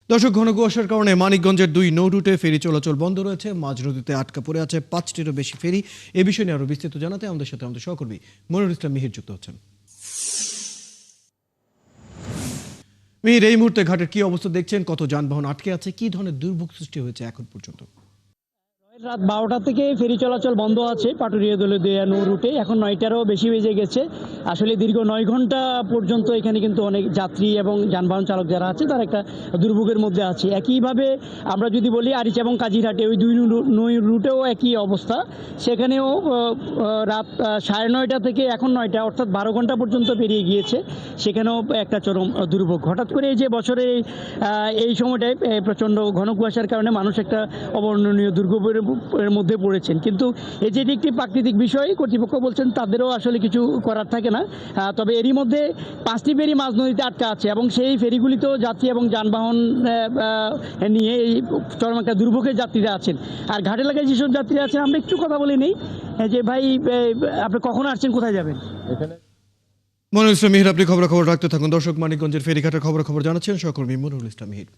দর্শক, ঘন কুয়াশার কারণে মানিকগঞ্জের 2 নৌ রুটে ফেরি চলাচল বন্ধ রয়েছে। মাঝ নদীতে আটকা পড়ে আছে 5টিরও বেশি ফেরি। এ বিষয়ে নিয়ে আরো বিস্তারিত জানাতে আমাদের সাথে আমাদের সহকর্মী মনিরুল ইসলাম মিহির যুক্ত হচ্ছেন। মিহির, এই মুহূর্তে ঘাটের কি অবস্থা দেখছেন? কত যানবাহন আটকে আছে? কি ধরনের দুর্ভোগ সৃষ্টি হয়েছে এখন পর্যন্ত? রাত 12টা থেকে ফেরি চলাচল বন্ধ আছে পাটুরিয়া দৌলতদিয়া নৌ রুটে। এখন 9টারও বেশি বেজে গেছে। আসলে দীর্ঘ 9 ঘন্টা পর্যন্ত এখানে কিন্তু অনেক যাত্রী এবং যানবাহন চালক যারা আছে তারা একটা দুর্ভোগের মধ্যে আছে। একইভাবে আমরা যদি বলি আরিচ এবং কাজিরহাটে ওই 2 নৌ রুটেও একই অবস্থা। সেখানেও রাত 9:30 থেকে এখন 9টা অর্থাৎ 12 ঘন্টা পর্যন্ত পেরিয়ে গিয়েছে। সেখানেও একটা চরম দুর্ভোগ। হঠাৎ করে এই যে বছরে এই সময়টায় প্রচণ্ড ঘন কুয়াশার কারণে মানুষ একটা অবর্ণনীয় দুর্ভোগের মধ্যে পড়েছেন। কিন্তু এই যে এটি একটি প্রাকৃতিক বিষয়, কর্তৃপক্ষ বলছেন তাদেরও আসলে কিছু করার থাকে না। তবে এরই মধ্যে 5টি ফেরি মাঝ নদীতে আটকা আছে এবং সেই ফেরিগুলিতেও যাত্রী এবং যানবাহন নিয়ে এই চরম একটা দুর্ভোগের যাত্রীরা আছেন। আর ঘাট এলাকায় যেসব যাত্রীরা আছেন আমরা একটু কথা বলে নেই যে ভাই আপনি কখন আসছেন, কোথায় যাবেন? মনিরুল ইসলাম মিহির, আপনি খবর রাখতে থাকুন। দর্শক, মানিকগঞ্জের ফেরিঘাটের খবর জানাচ্ছেন সহকর্মী মনিরুল ইসলাম মিহির।